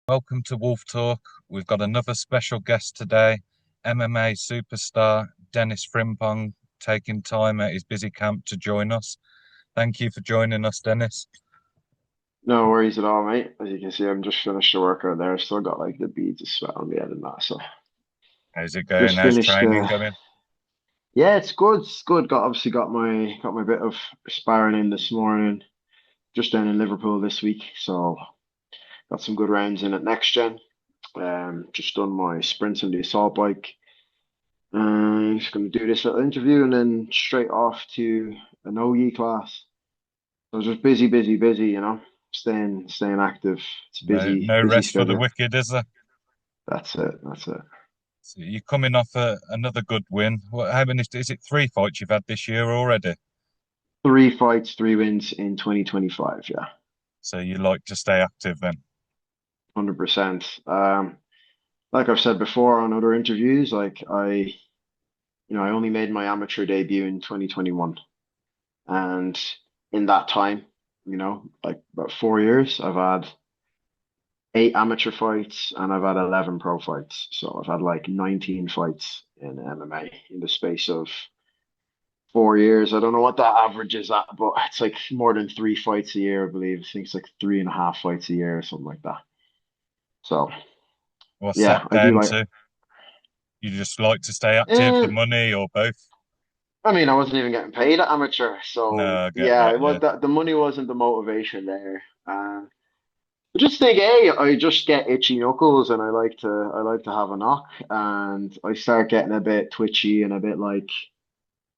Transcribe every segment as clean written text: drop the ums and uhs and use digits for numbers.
Welcome to Wolf Talk. We've got another special guest today, MMA superstar Denis Frimpong, taking time out his busy camp to join us. Thank you for joining us, Denis. No worries at all, mate. As you can see, I'm just finished the workout there. Still got like the beads of sweat on the head and that. So How's it going? just How's finished training going? yeah, it's good. It's good. Got my bit of sparring in this morning, just down in Liverpool this week. So got some good rounds in at next gen. Just done my sprints on the assault bike. Just gonna do this little interview and then straight off to an OE class. So just busy, busy, busy, staying active. It's a No, busy, no busy rest for the schedule. wicked, is there? That's it. That's it. So you're coming off another good win. How many? Is it three fights you've had this year already? Three fights, three wins in 2025. Yeah, So you like to stay active then? 100%. Like I've said before on other interviews, I only made my amateur debut in 2021. And in that time, like about 4 years, I've had eight amateur fights and I've had 11 pro fights. So I've had like 19 fights in MMA in the space of 4 years. I don't know what that average is at, but it's like more than three fights a year, I believe. I think it's like three and a half fights a year or something like that. So What's yeah, that I do down like. to? You just like to stay active, the Eh, money, or both? I mean, I wasn't even getting paid at amateur, No, so I get yeah, that. it Yeah. was that the money wasn't the motivation there. I just think, hey, I just get itchy knuckles, and I like to have a knock, and I start getting a bit twitchy and a bit like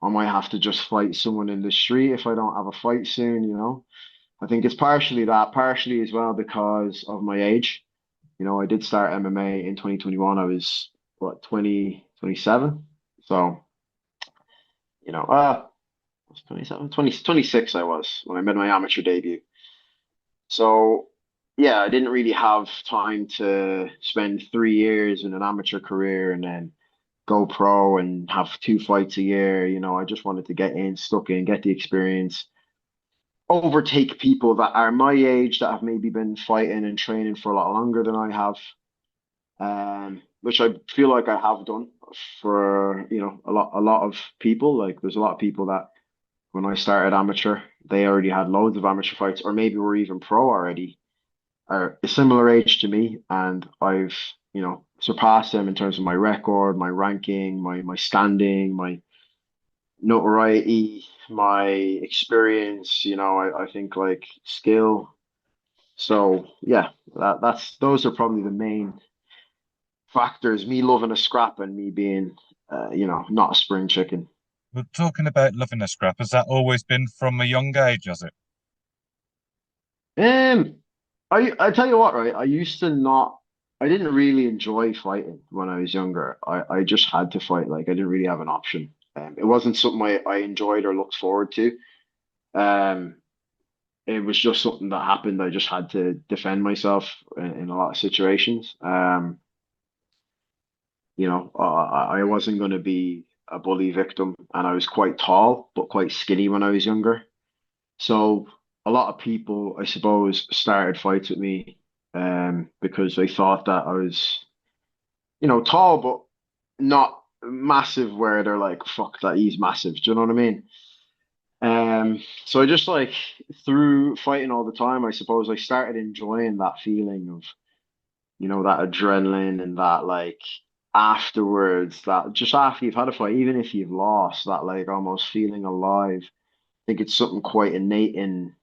I might have to just fight someone in the street if I don't have a fight soon. I think it's partially that, partially as well because of my age. I did start MMA in 2021. I was what 27. So, I was 27, 20, 26 I was when I made my amateur debut. So, yeah, I didn't really have time to spend 3 years in an amateur career and then go pro and have two fights a year. I just wanted to get in, stuck in, get the experience, overtake people that are my age that have maybe been fighting and training for a lot longer than I have. Which I feel like I have done for, a lot of people. Like there's a lot of people that when I started amateur, they already had loads of amateur fights, or maybe were even pro already, are a similar age to me, and I've, surpassed them in terms of my record, my ranking, my standing, my notoriety, my experience, I think like skill. So yeah, those are probably the main factors, me loving a scrap and me being, not a spring chicken. But talking about loving a scrap, has that always been from a young age, has it? Um, I tell you what, right? I didn't really enjoy fighting when I was younger. I just had to fight. Like I didn't really have an option. It wasn't something I enjoyed or looked forward to. Um, it was just something that happened. I just had to defend myself in a lot of situations. I wasn't going to be a bully victim, and I was quite tall but quite skinny when I was younger. So a lot of people, I suppose, started fights with me because they thought that I was, tall but not massive where they're like, fuck that he's massive. Do you know what I mean? So I just like through fighting all the time, I suppose I started enjoying that feeling of, that adrenaline and that like afterwards, that just after you've had a fight, even if you've lost, that like almost feeling alive. I think it's something quite innate in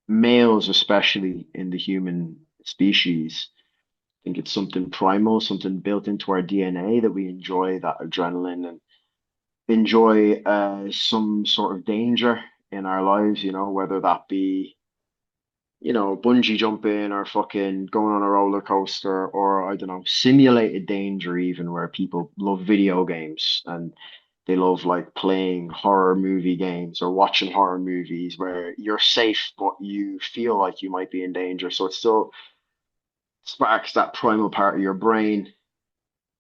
males, especially in the human species. I think it's something primal, something built into our DNA that we enjoy that adrenaline and enjoy some sort of danger in our lives, whether that be, bungee jumping or fucking going on a roller coaster or I don't know, simulated danger even where people love video games and they love like playing horror movie games or watching horror movies where you're safe but you feel like you might be in danger. So it still sparks that primal part of your brain.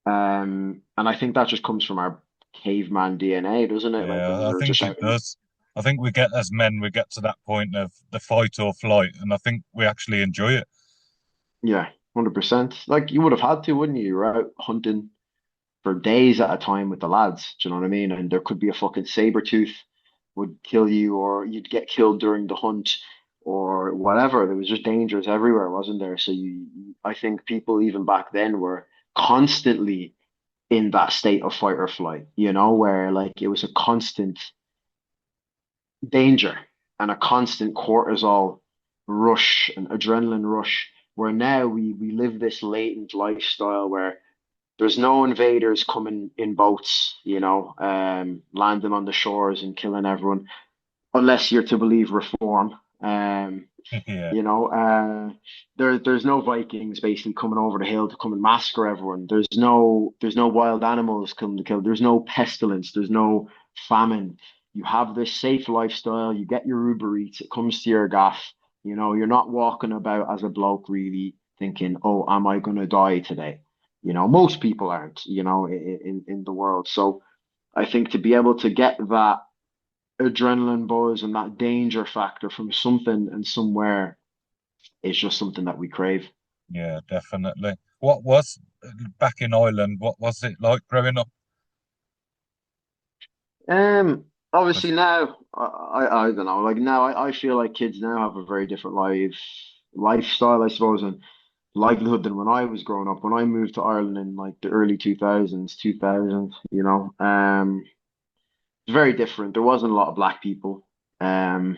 And I think that just comes from our caveman DNA, doesn't it? Like when we Yeah, I were just think out it in, does. I think we get as men, we get to that point of the fight or flight, and I think we actually enjoy it. yeah. 100%. Like you would have had to, wouldn't you? You're out hunting for days at a time with the lads. Do you know what I mean? And there could be a fucking saber tooth would kill you, or you'd get killed during the hunt, or whatever. There was just dangers everywhere, wasn't there? So I think people even back then were constantly in that state of fight or flight, where like it was a constant danger and a constant cortisol rush and adrenaline rush. Where now we live this latent lifestyle where there's no invaders coming in boats, landing on the shores and killing everyone, unless you're to believe reform. Yeah, You know, there's no Vikings basically coming over the hill to come and massacre everyone. There's no wild animals coming to kill. There's no pestilence. There's no famine. You have this safe lifestyle. You get your Uber Eats. It comes to your gaff. You're not walking about as a bloke really thinking, "Oh, am I gonna die today?" Most people aren't. In the world. So I think to be able to get that adrenaline buzz and that danger factor from something and somewhere is just something that we crave. yeah, definitely. What was back in Ireland? What was it like growing up? Obviously Was now I don't know. Like now, I feel like kids now have a very different lifestyle, I suppose, and livelihood than when I was growing up. When I moved to Ireland in like the early 2000s, 2000, it's very different. There wasn't a lot of black people. Um,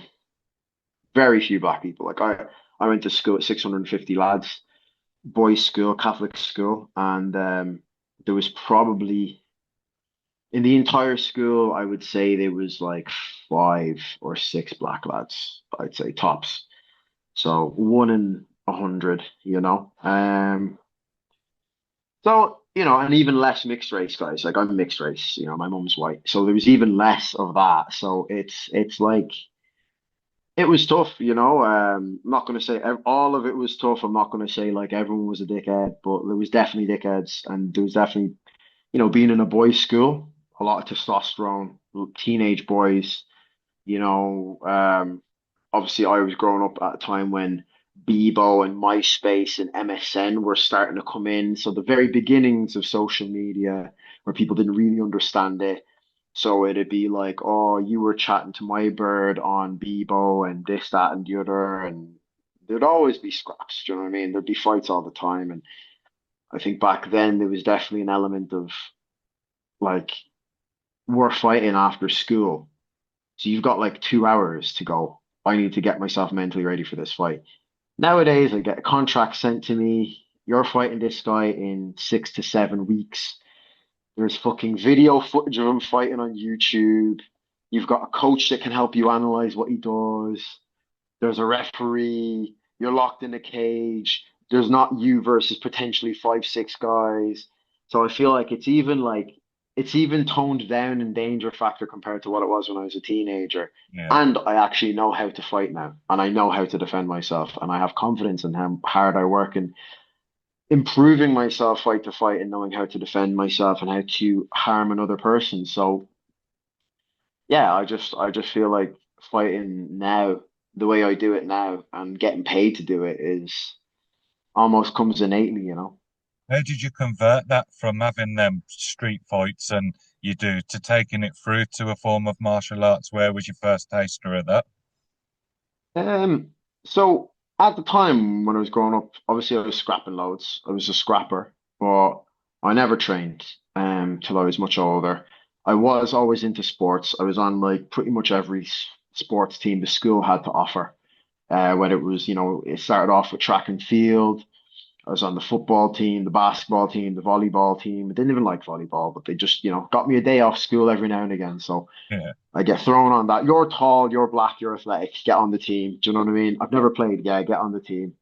very few black people. Like I went to school at 650 lads, boys' school, Catholic school, and there was probably in the entire school, I would say there was like 5 or 6 black lads, I'd say tops. So 1 in 100, and even less mixed race guys. Like I'm mixed race, my mum's white. So there was even less of that. So it's like it was tough, I'm not going to say all of it was tough. I'm not going to say like everyone was a dickhead, but there was definitely dickheads, and there was definitely, being in a boys' school, a lot of testosterone, teenage boys, you know. Obviously, I was growing up at a time when Bebo and MySpace and MSN were starting to come in. So the very beginnings of social media, where people didn't really understand it. So it'd be like, oh, you were chatting to my bird on Bebo and this, that, and the other, and there'd always be scraps. Do you know what I mean? There'd be fights all the time, and I think back then there was definitely an element of like we're fighting after school. So you've got like 2 hours to go. I need to get myself mentally ready for this fight. Nowadays, I get a contract sent to me. You're fighting this guy in 6 to 7 weeks. There's fucking video footage of him fighting on YouTube. You've got a coach that can help you analyze what he does. There's a referee. You're locked in a cage. There's not you versus potentially 5, 6 guys. So I feel like it's even toned down in danger factor compared to what it was when I was a teenager. yeah. And I actually know how to fight now, and I know how to defend myself, and I have confidence in how hard I work and improving myself fight to fight and knowing how to defend myself and how to harm another person. So yeah, I just feel like fighting now, the way I do it now, and getting paid to do it is almost comes innately. How did you convert that from having them street fights and you do to taking it through to a form of martial arts? Where was your first taster of that? Um, so at the time when I was growing up, obviously I was scrapping loads. I was a scrapper, but I never trained till I was much older. I was always into sports. I was on like pretty much every sports team the school had to offer. Whether it was, it started off with track and field. I was on the football team, the basketball team, the volleyball team. I didn't even like volleyball, but they just, got me a day off school every now and again. So Yeah, I get thrown on that. You're tall, you're black, you're athletic. Get on the team. Do you know what I mean? I've never played. Yeah, get on the team.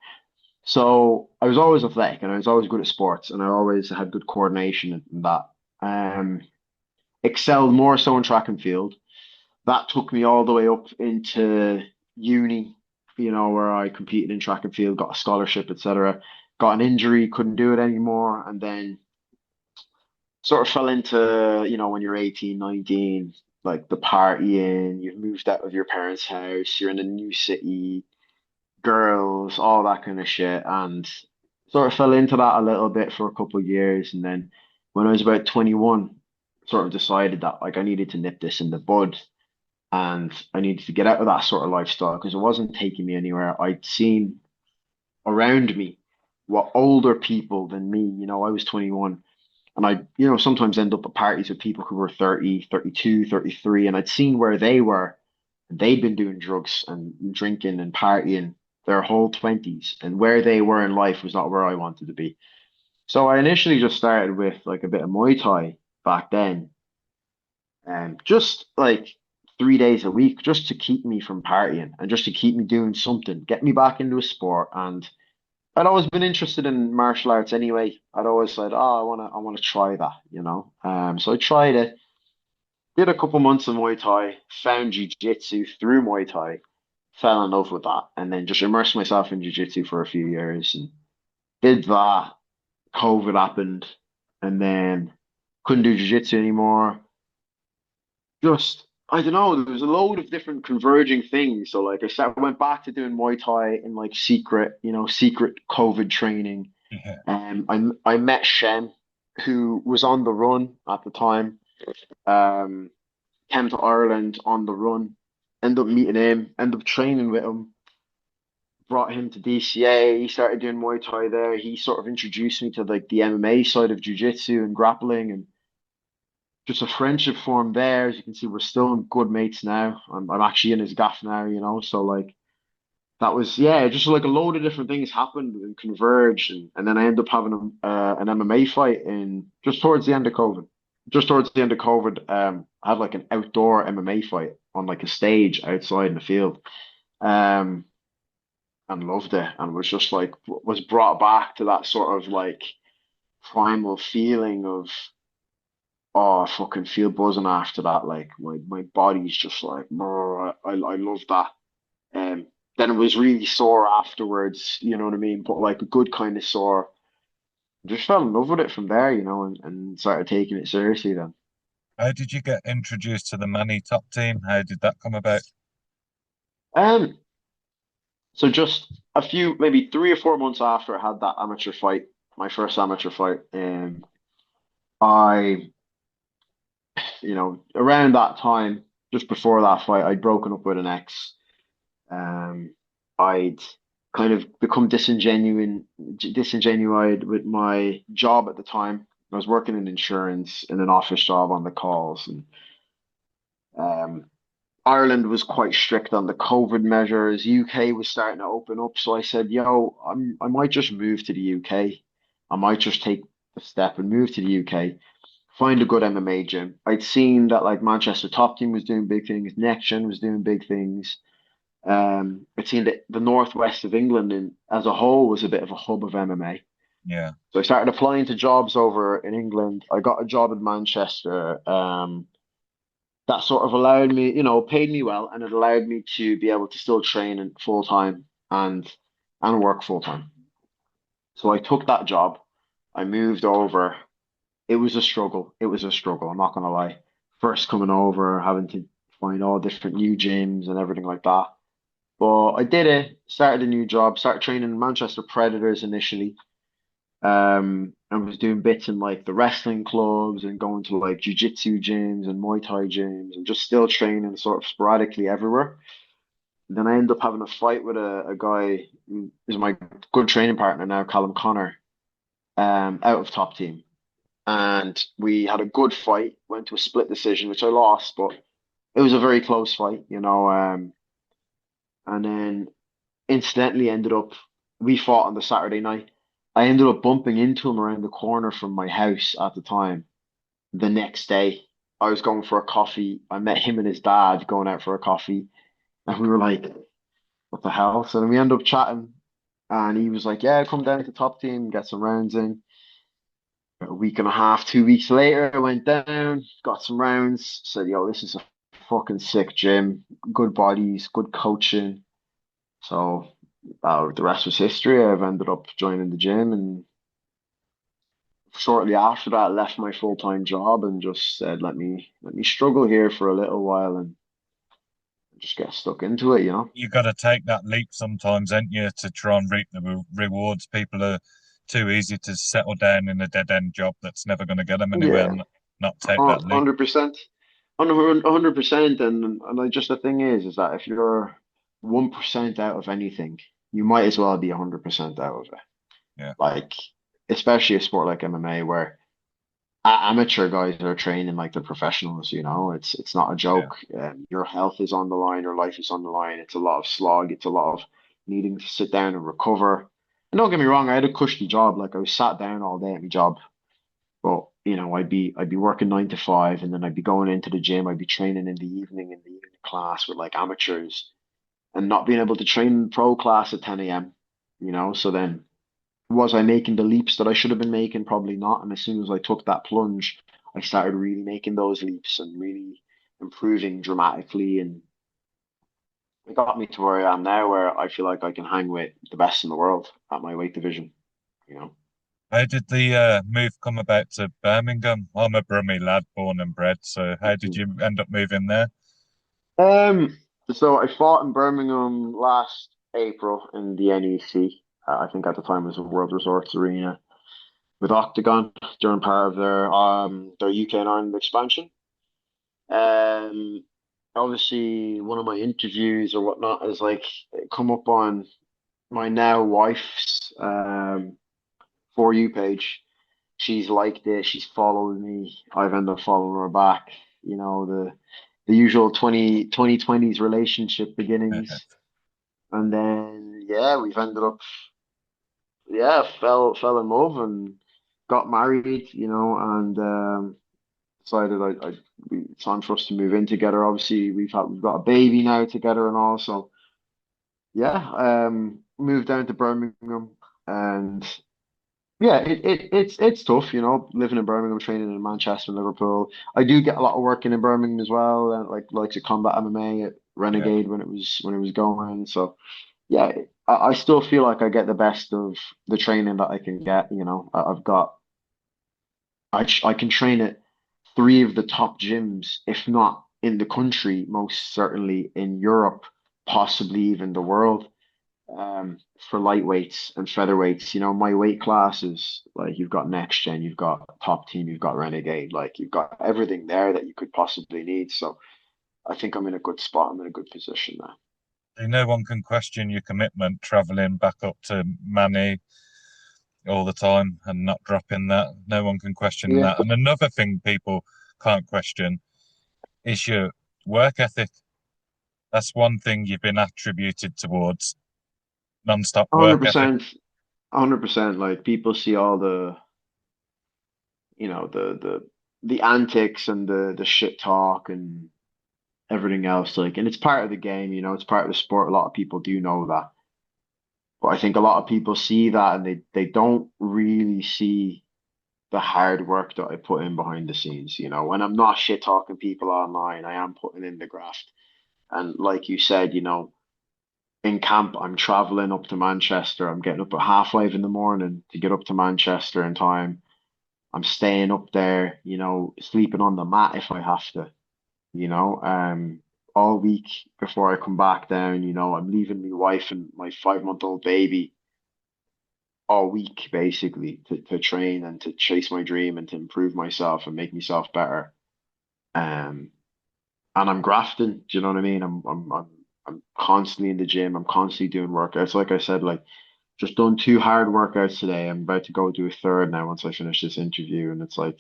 So I was always athletic and I was always good at sports and I always had good coordination and that. Um, Excelled more so in track and field. That took me all the way up into uni, where I competed in track and field, got a scholarship, etc. Got an injury, couldn't do it anymore, and then sort of fell into, when you're 18, 19, like the partying, you've moved out of your parents' house, you're in a new city, girls, all that kind of shit, and sort of fell into that a little bit for a couple of years, and then when I was about 21, sort of decided that like I needed to nip this in the bud, and I needed to get out of that sort of lifestyle because it wasn't taking me anywhere. I'd seen around me what older people than me, I was 21, and I, sometimes end up at parties with people who were 30, 32, 33, and I'd seen where they were. They'd been doing drugs and drinking and partying their whole 20s, and where they were in life was not where I wanted to be. So I initially just started with like a bit of Muay Thai back then, and just like 3 days a week, just to keep me from partying and just to keep me doing something, get me back into a sport. And I'd always been interested in martial arts anyway. I'd always said, "Oh, I want to try that." So I tried it, did a couple months of Muay Thai, found Jiu-Jitsu through Muay Thai, fell in love with that, and then just immersed myself in Jiu-Jitsu for a few years and did that. COVID happened, and then couldn't do Jiu-Jitsu anymore. Just I don't know. There was a load of different converging things. So like went back to doing Muay Thai in like secret, secret COVID training. Yeah. I met Shem, who was on the run at the time. Um, Came to Ireland on the run. Ended up meeting him. Ended up training with him. Brought him to DCA. He started doing Muay Thai there. He sort of introduced me to like the MMA side of Jiu-Jitsu and grappling, and just a friendship formed there. As you can see, we're still good mates now. I'm actually in his gaff now. So like that was, yeah, just like a load of different things happened and converged, and then I ended up having an MMA fight in just towards the end of COVID. Just towards the end of COVID, I had like an outdoor MMA fight on like a stage outside in the field, um, and loved it, and was just like was brought back to that sort of like primal feeling of, oh, I fucking feel buzzing after that. Like my body's just like, "Brr," I love that. Then it was really sore afterwards, you know what I mean? But like a good kind of sore. Just fell in love with it from there, and started taking it seriously then. How did you get introduced to the Manny top team? How did that come about? Um, so just a few, maybe 3 or 4 months after I had that amateur fight, my first amateur fight, I, around that time, just before that fight, I'd broken up with an ex. I'd kind of become disingenuine with my job at the time. I was working in insurance in an office job on the calls, and um, Ireland was quite strict on the COVID measures. UK was starting to open up, so I said, "Yo, I might just move to the UK. I might just take the step and move to the UK." Find a good MMA gym. I'd seen that like Manchester Top Team was doing big things, Next Gen was doing big things. It seemed that the northwest of England as a whole was a bit of a hub of MMA. Yeah. So I started applying to jobs over in England. I got a job in Manchester. That sort of allowed me, paid me well, and it allowed me to be able to still train in full time and work full time. So I took that job. I moved over. It was a struggle. It was a struggle. I'm not gonna lie. First coming over, having to find all different new gyms and everything like that. But I did it, started a new job, started training Manchester Predators initially. And was doing bits in like the wrestling clubs and going to like jiu-jitsu gyms and Muay Thai gyms and just still training sort of sporadically everywhere. Then I ended up having a fight with a guy who is my good training partner now, Callum Connor, out of top team. And we had a good fight, went to a split decision, which I lost, but it was a very close fight. And then incidentally ended up we fought on the Saturday night. I ended up bumping into him around the corner from my house at the time. The next day, I was going for a coffee. I met him and his dad going out for a coffee, and we were like, "What the hell?" So then we ended up chatting, and he was like, "Yeah, come down to top team, get some rounds in." A week and a half, 2 weeks later, I went down, got some rounds. Said, "Yo, this is a fucking sick gym. Good bodies, good coaching." So the rest was history. I've ended up joining the gym, and shortly after that, left my full-time job and just said, "Let me struggle here for a little while and just get stuck into it." You got to take that leap sometimes, ain't you, to try and reap the rewards. People are too easy to settle down in a dead end job that's never going to get them anywhere Yeah, and not take that leap. 100%. 100%. And I just the thing is that if you're 1% out of anything, you might as well be 100% out of it. Yeah, Like, especially a sport like MMA where amateur guys are training like they're professionals, it's not a yeah, joke. Your health is on the line, your life is on the line. It's a lot of slog, it's a lot of needing to sit down and recover. And don't get me wrong, I had a cushy job. Like I was sat down all day at my job, but I'd be working 9 to 5, and then I'd be going into the gym. I'd be training in the evening class with like amateurs, and not being able to train in pro class at 10 a.m. So then was I making the leaps that I should have been making? Probably not. And as soon as I took that plunge, I started really making those leaps and really improving dramatically. And it got me to where I am now, where I feel like I can hang with the best in the world at my weight division, you know. how did the move come about to Birmingham? I'm a Brummie lad, born and bred. So how did you end up moving there? Um, so I fought in Birmingham last April in the NEC. I think at the time it was a World Resorts Arena with Octagon during part of their UK and Ireland expansion. Um, Obviously one of my interviews or whatnot is like come up on my now wife's for you page. She's liked it, she's followed me, I've ended up following her back, the usual 2020s relationship beginnings. And then yeah, we've ended up yeah, fell in love and got married, and decided it's time for us to move in together. Obviously, we've got a baby now together and all. So yeah, moved down to Birmingham, and yeah, it's tough, living in Birmingham, training in Manchester and Liverpool. I do get a lot of work in Birmingham as well, and like to combat MMA at Yeah. Renegade when it was going. So yeah, I still feel like I get the best of the training that I can get. I've got I can train at three of the top gyms, if not in the country, most certainly in Europe, possibly even the world, for lightweights and featherweights. My weight classes, like you've got Next Gen, you've got Top Team, you've got Renegade, like you've got everything there that you could possibly need. So I think I'm in a good spot. I'm in a good position now. No one can question your commitment traveling back up to Manny all the time and not dropping that. No one can question Yeah, that. And another thing people can't question is your work ethic. That's one thing you've been attributed towards non-stop work ethic. 100%, 100%. Like people see all the antics and the shit talk and everything else, like, and it's part of the game, it's part of the sport. A lot of people do know that, but I think a lot of people see that and they don't really see the hard work that I put in behind the scenes. When I'm not shit talking people online, I am putting in the graft. And like you said, in camp, I'm traveling up to Manchester. I'm getting up at 5:30 in the morning to get up to Manchester in time. I'm staying up there, sleeping on the mat if I have to, you know, um, all week before I come back down. I'm leaving my wife and my 5-month-old baby all week basically to train and to chase my dream and to improve myself and make myself better. Um, and I'm grafting. Do you know what I mean? I'm constantly in the gym. I'm constantly doing workouts. Like I said, like just done 2 hard workouts today. I'm about to go do a third now once I finish this interview, and it's like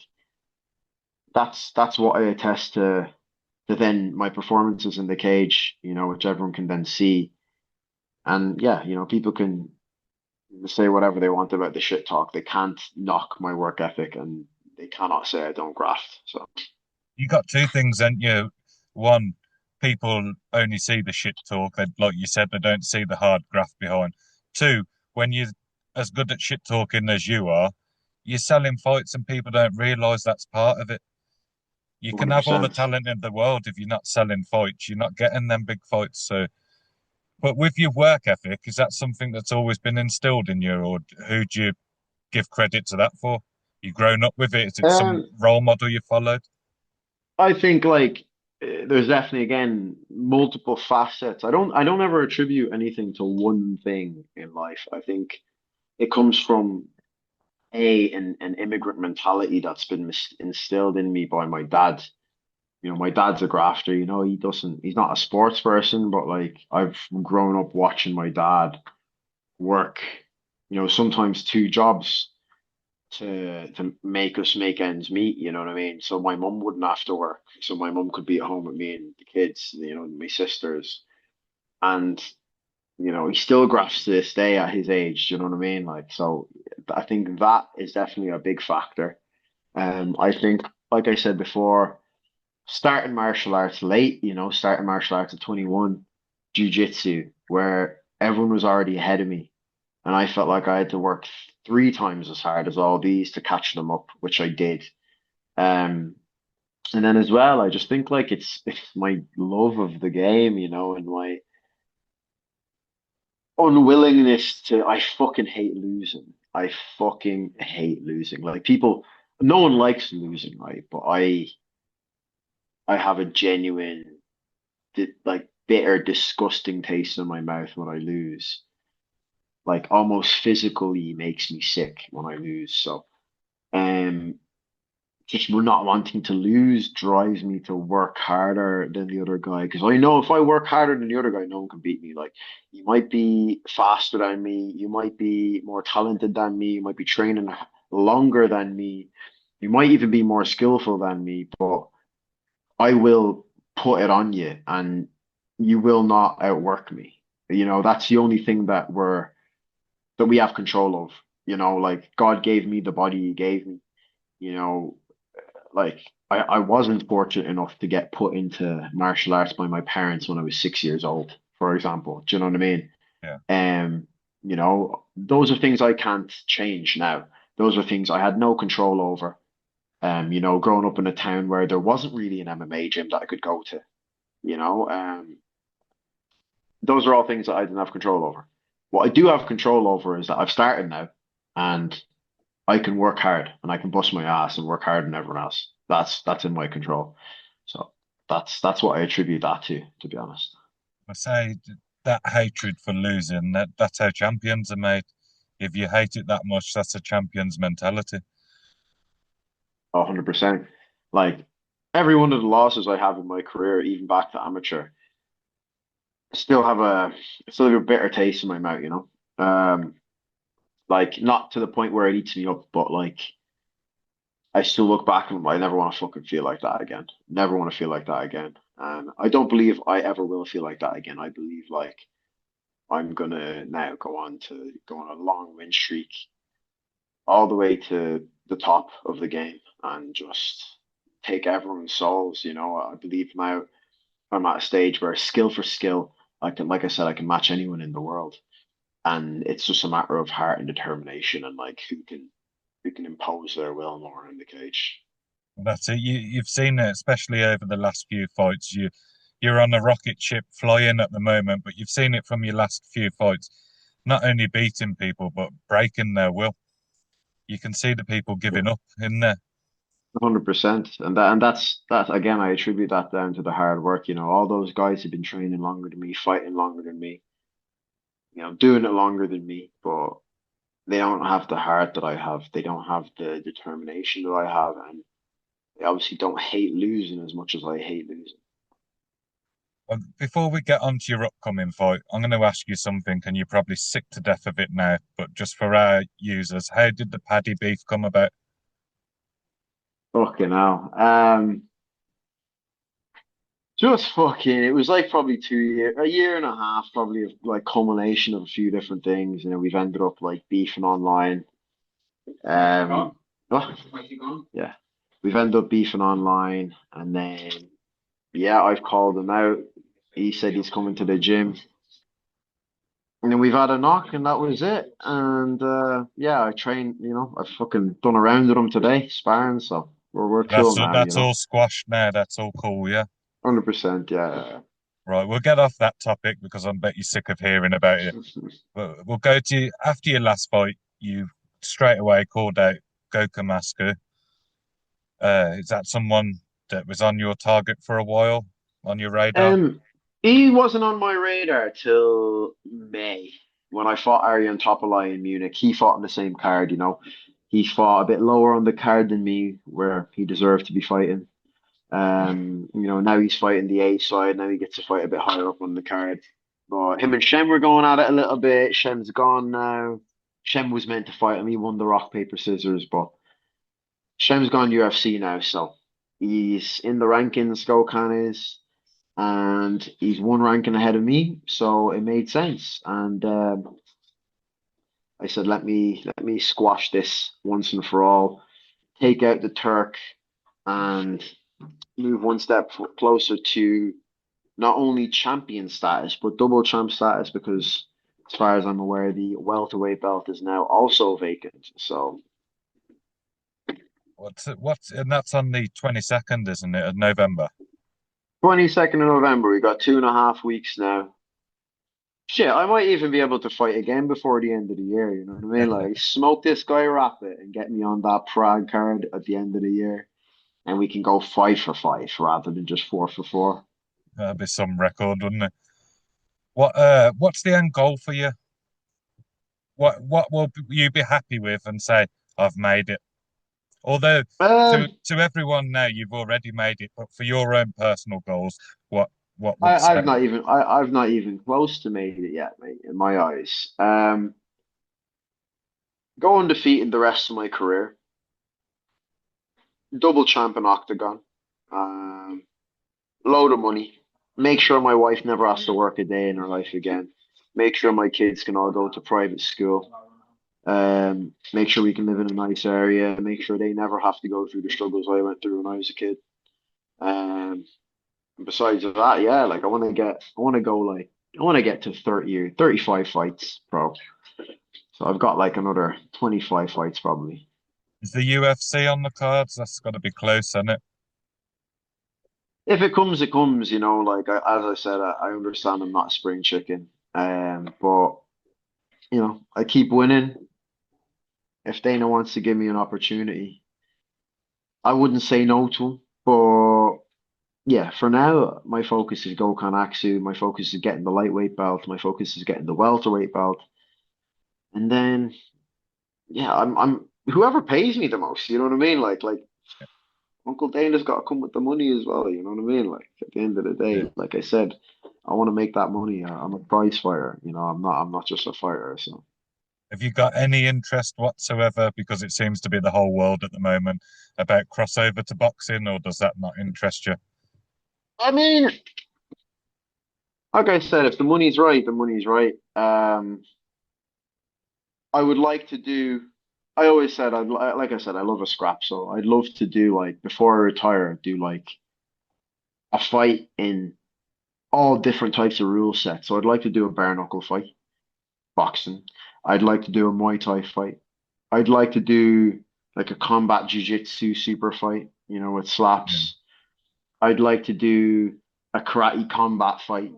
that's what I attest to then my performances in the cage, which everyone can then see. And yeah, people can say whatever they want about the shit talk. They can't knock my work ethic, and they cannot say I don't graft. So You got two things, ain't you? One, people only see the shit talk. Like you said, they don't see the hard graft behind. Two, when you're as good at shit talking as you are, you're selling fights and people don't realize that's part of it. You can have all the 100%. talent in the world if you're not selling fights, you're not getting them big fights. So, but with your work ethic, is that something that's always been instilled in you, or who do you give credit to that for? You grown up with it? Is it some Um, role model you followed? I think like there's definitely again multiple facets. I don't ever attribute anything to one thing in life. I think it comes from an immigrant mentality that's been instilled in me by my dad. My dad's a grafter, he's not a sports person, but like I've grown up watching my dad work, sometimes two jobs to make us make ends meet, you know what I mean? So my mum wouldn't have to work. So my mum could be at home with me and the kids, my sisters. And, he still grafts to this day at his age, you know what I mean? Like, so I think that is definitely a big factor. I think, like I said before, starting martial arts late, starting martial arts at 21, jiu-jitsu, where everyone was already ahead of me. And I felt like I had to work three times as hard as all these to catch them up, which I did. Um, and then as well, I just think like it's my love of the game, and my unwillingness to, I fucking hate losing. I fucking hate losing. Like people, no one likes losing, right? But I have a genuine, like bitter, disgusting taste in my mouth when I lose. Like almost physically makes me sick when I lose. So, um, just not wanting to lose drives me to work harder than the other guy. Because I know if I work harder than the other guy, no one can beat me. Like you might be faster than me, you might be more talented than me, you might be training longer than me, you might even be more skillful than me, but I will put it on you and you will not outwork me. That's the only thing that we have control of. Like God gave me the body he gave me. You know, like I wasn't fortunate enough to get put into martial arts by my parents when I was 6 years old, for example. Do you know what I mean? Yeah. Those are things I can't change now. Those are things I had no control over. Growing up in a town where there wasn't really an MMA gym that I could go to, you know, those are all things that I didn't have control over. What I do have control over is that I've started now and I can work hard and I can bust my ass and work harder than everyone else. That's in my control. So that's what I attribute that to be honest. I say that hatred for losing, that's how champions are made. If you hate it that much, that's a champion's mentality. 100%. Like every one of the losses I have in my career, even back to amateur, still have a still have a bitter taste in my mouth. Like not to the point where it eats me up, but like I still look back and I never want to fucking feel like that again. Never want to feel like that again. And I don't believe I ever will feel like that again. I believe like I'm gonna now go on a long win streak all the way to the top of the game and just take everyone's souls. I believe now I'm at a stage where skill for skill, like I said, I can match anyone in the world. And it's just a matter of heart and determination and like who can impose their will more in the cage. That's it. You've seen it, especially over the last few fights. You're on a rocket ship flying at the moment, but you've seen it from your last few fights. Not only beating people, but breaking their will. You can see the people Yeah, giving up in there. 100%. And that's again, I attribute that down to the hard work. All those guys have been training longer than me, fighting longer than me, doing it longer than me, but they don't have the heart that I have. They don't have the determination that I have, and they obviously don't hate losing as much as I hate losing. Before we get on to your upcoming fight, I'm going to ask you something, and you're probably sick to death of it now, but just for our users, how did the paddy beef come about? Fucking hell. Just fucking, it was like probably 2 year, a year and a half, probably of like culmination of a few different things. We've ended up like beefing online. Oh, yeah, we've ended up beefing online, and then yeah, I've called him out. He said he's coming to the gym, and then we've had a knock, and that was it. And yeah, I trained. I've fucking done a round with him today, sparring. So we're cool now. That's all squashed now. That's all cool, yeah. 100%. Yeah. Right, we'll get off that topic because I bet you're sick of hearing about it. But we'll go to after your last fight. You straight away called out Goka Masku. Is that someone that was on your target for a while, on your radar? Um, he wasn't on my radar till May when I fought Aryan Topalai in Munich. He fought on the same card. He fought a bit lower on the card than me, where he deserved to be fighting. Now he's fighting the A side. Now he gets to fight a bit higher up on the card. But him and Shem were going at it a little bit. Shem's gone now. Shem was meant to fight him. He won the rock, paper, scissors, but Shem's gone UFC now, so he's in the rankings, Gokhan is, and he's one ranking ahead of me, so it made sense. And I said, let me squash this once and for all, take out the Turk, and move one step closer to not only champion status but double champ status, because as far as I'm aware, the welterweight belt is now also vacant. So And that's on the 22nd, isn't it, of November? 22nd of November, we got 2.5 weeks now. Shit, I might even be able to fight again before the end of the year. You know what I mean? Like, smoke this guy rapid and get me on that Prague card at the end of the year, and we can go 5 for 5 rather than just 4 for 4. That'd be some record, wouldn't it? What's the end goal for you? What will you be happy with and say, I've made it? Although Um, to everyone now, you've already made it, but for your own personal goals, what what would I, say? I've not even close to made it yet, mate, in my eyes. Go undefeated the rest of my career, double champ in Octagon, um, load of money, make sure my wife never has to work a day in her life again, make sure my kids can all go to private school, make sure we can live in a nice area, make sure they never have to go through the struggles I went through when I was a kid. Um, besides that, yeah, like I want to get to 30 or 35 fights, bro. So I've got like another 25 fights probably. Is the UFC on the cards? That's got to be close, isn't it? If it comes, it comes, like as I said, I understand I'm not a spring chicken. But I keep winning. If Dana wants to give me an opportunity, I wouldn't say no to him. But yeah, for now, my focus is Gokhan Aksu. My focus is getting the lightweight belt. My focus is getting the welterweight belt. And then, yeah, I'm whoever pays me the most. You know what I mean? Like Uncle Dana's got to come with the money as well. You know what I mean? Like at the end of the Yeah. day, like I said, I want to make that money. I'm a prize fighter. I'm not just a fighter. So Have you got any interest whatsoever? Because it seems to be the whole world at the moment about crossover to boxing, or does that not interest you? I mean, like I said, if the money's right, the money's right. I would like to do. I always said like I said, I love a scrap. So I'd love to do, like, before I retire, do like a fight in all different types of rule sets. So I'd like to do a bare knuckle fight, boxing. I'd like to do a Muay Thai fight. I'd like to do like a combat jiu-jitsu super fight, with Yeah. slaps. I'd like to do a karate combat fight,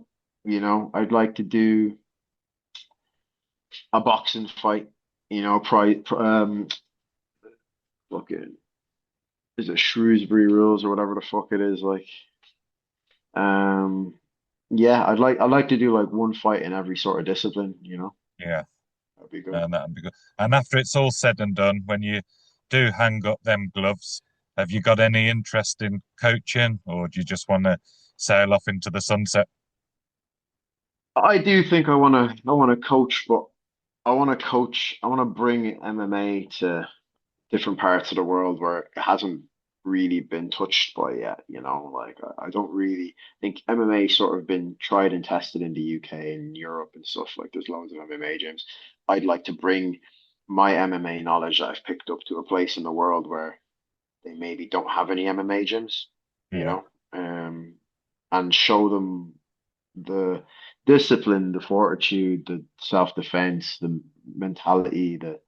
I'd like to do a boxing fight, fucking, is it Shrewsbury rules or whatever the fuck it is, like, um, yeah, I'd like to do like one fight in every sort of discipline. Yeah, That'd be good. and that'd be good. And after it's all said and done, when you do hang up them gloves, have you got any interest in coaching, or do you just want to sail off into the sunset? I do think I want to coach, but I want to bring MMA to different parts of the world where it hasn't really been touched by yet. Like, I don't really think MMA sort of been tried and tested in the UK and Europe and stuff. Like, there's loads of MMA gyms. I'd like to bring my MMA knowledge that I've picked up to a place in the world where they maybe don't have any MMA gyms, you Yeah. know, um, and show them the discipline, the fortitude, the self-defense, the mentality, the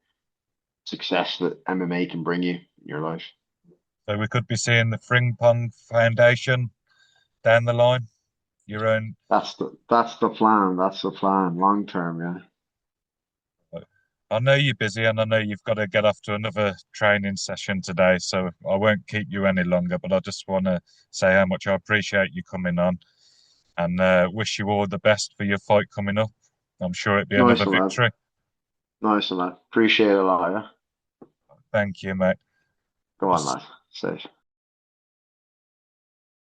success that MMA can bring you in your life. So we could be seeing the Frimpong Foundation down the line. Your own. That's the plan. That's the plan. Long term, yeah. I know you're busy, and I know you've got to get off to another training session today, so I won't keep you any longer. But I just want to say how much I appreciate you coming on, and wish you all the best for your fight coming up. I'm sure it'll be Nice another one, lad. victory. Nice one, lad. Appreciate it a lot, yeah. Thank you, mate. Go I'll on, lad. Safe.